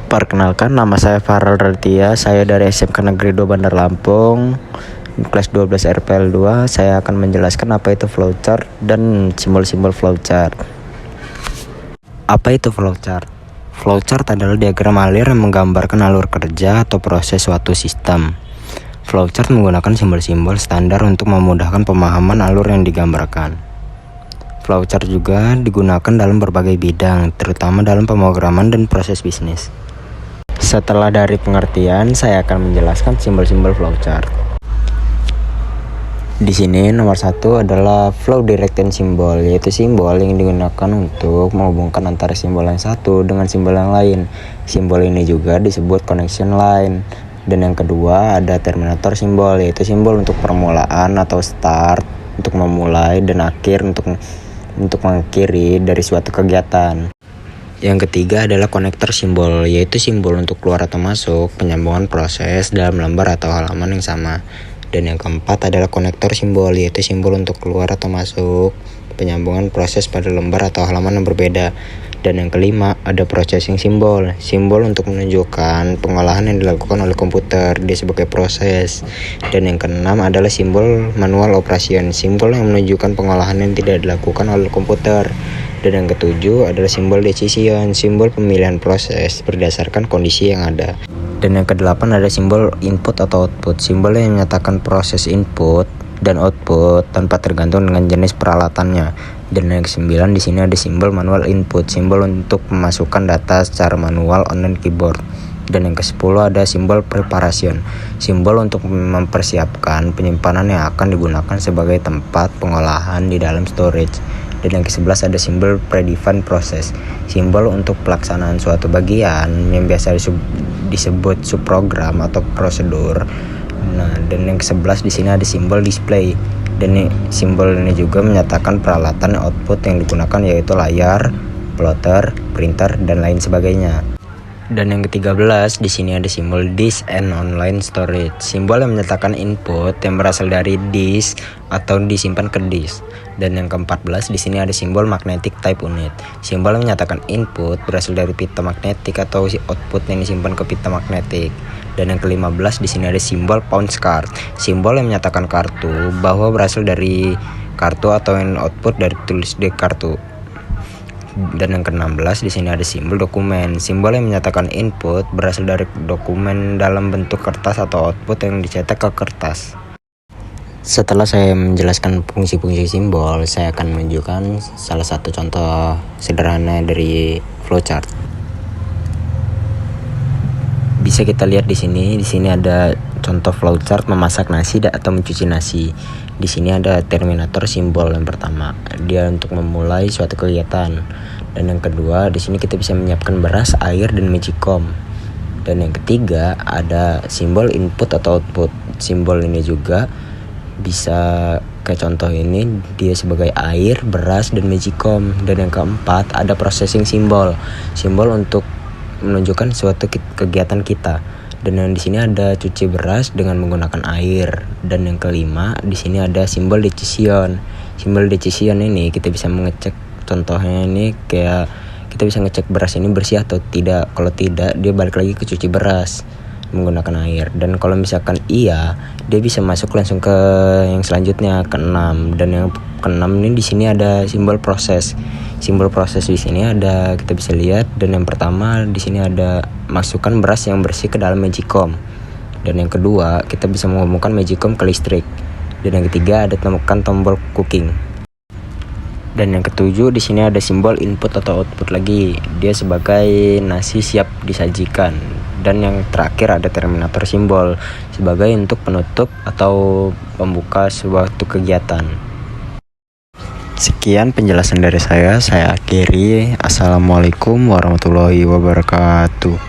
Perkenalkan, nama saya Farel Raditya. Saya dari SMK Negeri 2 Bandar Lampung, kelas 12 RPL 2. Saya akan menjelaskan apa itu flowchart dan simbol-simbol flowchart. Apa itu flowchart? Flowchart adalah diagram alir yang menggambarkan alur kerja atau proses suatu sistem. Flowchart menggunakan simbol-simbol standar untuk memudahkan pemahaman alur yang digambarkan. Flowchart juga digunakan dalam berbagai bidang, terutama dalam pemrograman dan proses bisnis. Setelah dari pengertian, saya akan menjelaskan simbol-simbol flowchart. Di sini nomor 1 adalah flow direction symbol, yaitu simbol yang digunakan untuk menghubungkan antara simbol yang satu dengan simbol yang lain. Simbol ini juga disebut connection line. Dan yang kedua ada terminator simbol, yaitu simbol untuk permulaan atau start, untuk memulai, dan akhir untuk mengakhiri dari suatu kegiatan. Yang ketiga adalah konektor simbol, yaitu simbol untuk keluar atau masuk, penyambungan proses dalam lembar atau halaman yang sama. Dan yang keempat adalah konektor simbol, yaitu simbol untuk keluar atau masuk, penyambungan proses pada lembar atau halaman yang berbeda. Dan yang kelima ada processing simbol, simbol untuk menunjukkan pengolahan yang dilakukan oleh komputer, dia sebagai proses. Dan yang keenam adalah simbol manual operation, simbol yang menunjukkan pengolahan yang tidak dilakukan oleh komputer. Dan yang ketujuh adalah simbol decision, simbol pemilihan proses berdasarkan kondisi yang ada. Dan yang kedelapan ada simbol input atau output, simbol yang menyatakan proses input dan output tanpa tergantung dengan jenis peralatannya. Dan yang kesembilan di sini ada simbol manual input, simbol untuk memasukkan data secara manual online keyboard. Dan yang ke-10 ada simbol preparation, simbol untuk mempersiapkan penyimpanan yang akan digunakan sebagai tempat pengolahan di dalam storage. Dan yang ke-11 ada simbol predefined process, simbol untuk pelaksanaan suatu bagian yang biasa disebut subprogram atau prosedur. Nah, dan yang ke-11 di sini ada simbol display. Dan simbol ini juga menyatakan peralatan output yang digunakan, yaitu layar, plotter, printer, dan lain sebagainya. Dan yang ke-13 di sini ada simbol disk and online storage, simbol yang menyatakan input yang berasal dari disk atau disimpan ke disk. Dan yang ke-14 di sini ada simbol magnetic type unit, simbol yang menyatakan input berasal dari pita magnetik atau output yang disimpan ke pita magnetik. Dan yang ke-15 di sini ada simbol punch card, simbol yang menyatakan kartu bahwa berasal dari kartu atau yang output dari tulis di kartu. Dan yang ke-16 di sini ada simbol dokumen, simbol yang menyatakan input berasal dari dokumen dalam bentuk kertas atau output yang dicetak ke kertas. Setelah saya menjelaskan fungsi-fungsi simbol, saya akan menunjukkan salah satu contoh sederhana dari flowchart. Bisa kita lihat di sini ada contoh flowchart memasak nasi atau mencuci nasi. Di sini ada terminator simbol yang pertama, dia untuk memulai suatu kegiatan. Dan yang kedua, di sini kita bisa menyiapkan beras, air, dan magicom. Dan yang ketiga ada simbol input atau output. Simbol ini juga bisa kayak contoh ini, dia sebagai air, beras, dan magicom. Dan yang keempat ada processing simbol, simbol untuk menunjukkan suatu kegiatan kita. Dan yang di sini ada cuci beras dengan menggunakan air. Dan yang kelima di sini ada simbol decision. Simbol decision ini kita bisa mengecek, contohnya ini kayak kita bisa ngecek beras ini bersih atau tidak. Kalau tidak, dia balik lagi ke cuci beras menggunakan air. Dan kalau misalkan iya, dia bisa masuk langsung ke yang selanjutnya, ke-6. Dan yang ke-6 ini di sini ada simbol proses. Simbol proses di sini ada, kita bisa lihat. Dan yang pertama di sini ada masukkan beras yang bersih ke dalam magicom. Dan yang kedua, kita bisa menghubungkan magicom ke listrik. Dan yang ketiga ada temukan tombol cooking. Dan yang ketujuh di sini ada simbol input atau output lagi, dia sebagai nasi siap disajikan. Dan yang terakhir ada terminator simbol sebagai untuk penutup atau pembuka suatu kegiatan. Sekian penjelasan dari saya akhiri. Assalamualaikum warahmatullahi wabarakatuh.